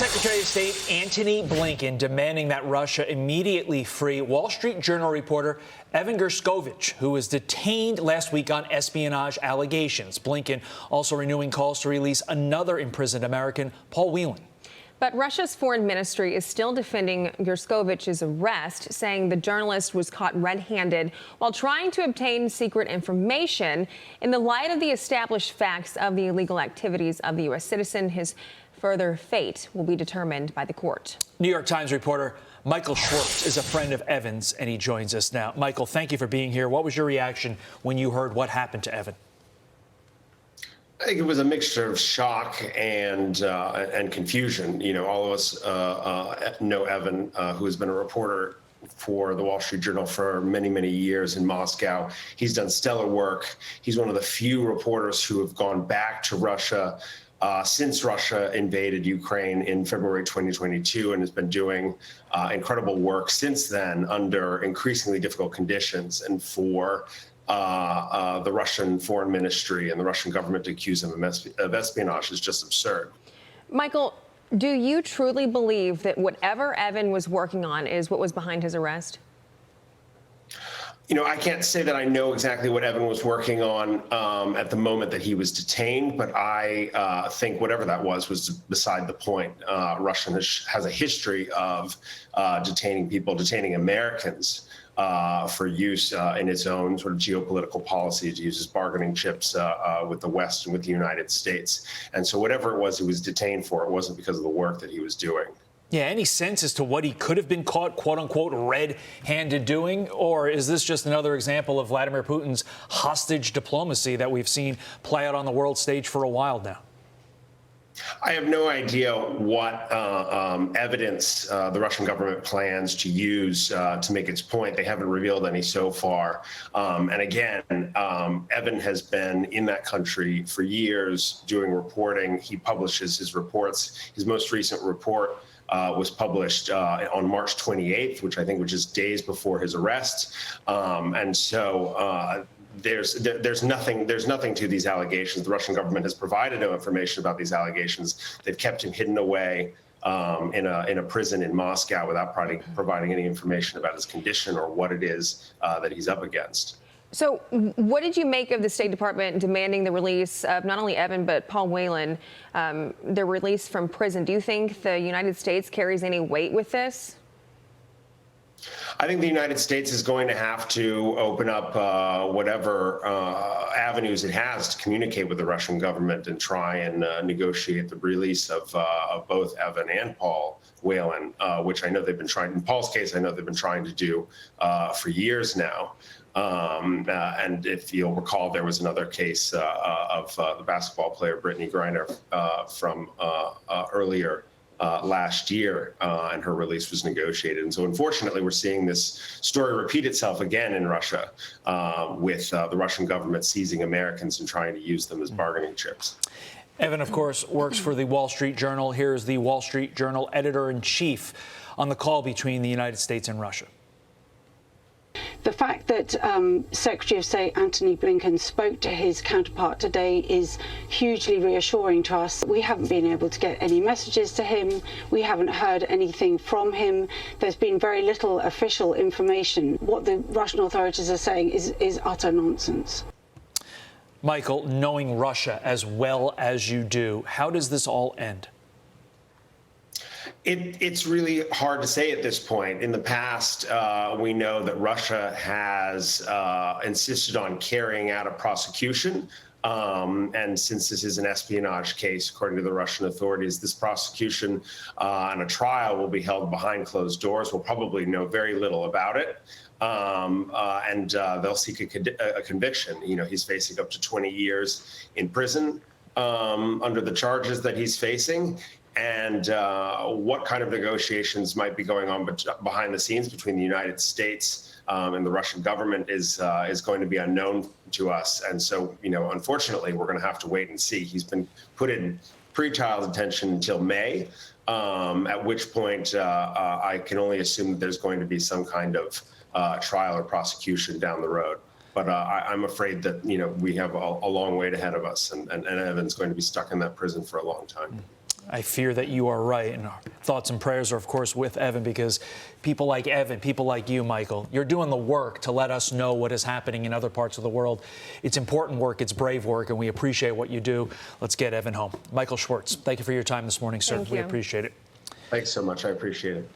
Secretary of State Antony Blinken demanding that Russia immediately free Wall Street Journal reporter Evan Gershkovich, who was detained last week on espionage allegations. Blinken also renewing calls to release another imprisoned American, Paul Whelan. But Russia's foreign ministry is still defending Gershkovich's arrest, saying the journalist was caught red-handed while trying to obtain secret information. In the light of the established facts of the illegal activities of the U.S. citizen, his further fate will be determined by the court. New York Times reporter Michael Schwirtz is a friend of Evan's, and he joins us now. Michael, thank you for being here. What was your reaction when you heard what happened to Evan? I think it was a mixture of shock and confusion. You know, all of us know Evan, who has been a reporter for the Wall Street Journal for many, many years in Moscow. He's done stellar work. He's one of the few reporters who have gone back to Russia since Russia invaded Ukraine in February 2022 and has been doing incredible work since then under increasingly difficult conditions. And for the Russian foreign ministry and the Russian government to accuse him of espionage is just absurd. Michael, do you truly believe that whatever Evan was working on is what was behind his arrest? You know, I can't say that I know exactly what Evan was working on at the moment that he was detained, but I think whatever that was beside the point. Russia has a history of detaining people, detaining Americans for use in its own sort of geopolitical policies, uses bargaining chips with the West and with the United States. And so whatever it was he was detained for, it wasn't because of the work that he was doing. Yeah, any sense as to what he could have been caught, quote unquote, red-handed doing? Or is this just another example of Vladimir Putin's hostage diplomacy that we've seen play out on the world stage for a while now? I have no idea what evidence the Russian government plans to use to make its point. They haven't revealed any so far. And again, Evan has been in that country for years doing reporting. He publishes his reports. His most recent report was published on March 28th, which is days before his arrest. And so there's nothing to these allegations. The Russian government has provided no information about these allegations. They've kept him hidden away in a prison in Moscow without providing any information about his condition or what it is that he's up against. So what did you make of the State Department demanding the release of not only Evan, but Paul Whelan, their release from prison? Do you think the United States carries any weight with this? I think the United States is going to have to open up whatever avenues it has to communicate with the Russian government and try and negotiate the release of both Evan and Paul Whelan, which I know they've been trying. In Paul's case, I know they've been trying to do for years now. And if you'll recall, there was another case of the basketball player Brittany Griner from earlier last year, and her release was negotiated. And so unfortunately, we're seeing this story repeat itself again in Russia with the Russian government seizing Americans and trying to use them as bargaining chips. Evan, of course, works for the Wall Street Journal. Here's the Wall Street Journal editor-in-chief on the call between the United States and Russia. The fact that Secretary of State Antony Blinken spoke to his counterpart today is hugely reassuring to us. We haven't been able to get any messages to him. We haven't heard anything from him. There's been very little official information. What the Russian authorities are saying is utter nonsense. Michael, knowing Russia as well as you do, how does this all end? It's really hard to say at this point. In the past, we know that Russia has insisted on carrying out a prosecution. And since this is an espionage case, according to the Russian authorities, this prosecution and a trial will be held behind closed doors. We'll probably know very little about it. And they'll seek a conviction. You know, he's facing up to 20 years in prison under the charges that he's facing. And what kind of negotiations might be going on behind the scenes between the United States and the Russian government is going to be unknown to us. And so, you know, unfortunately, we're going to have to wait and see. He's been put in pretrial detention until May, at which point I can only assume that there's going to be some kind of trial or prosecution down the road. But I'm afraid that, you know, we have a long wait ahead of us, and Evan's going to be stuck in that prison for a long time. I fear that you are right. And our thoughts and prayers are, of course, with Evan, because people like Evan, people like you, Michael, you're doing the work to let us know what is happening in other parts of the world. It's important work. It's brave work, and we appreciate what you do. Let's get Evan home. Michael Schwirtz, thank you for your time this morning, sir. Thank We you. appreciate it. Thanks so much. I appreciate it.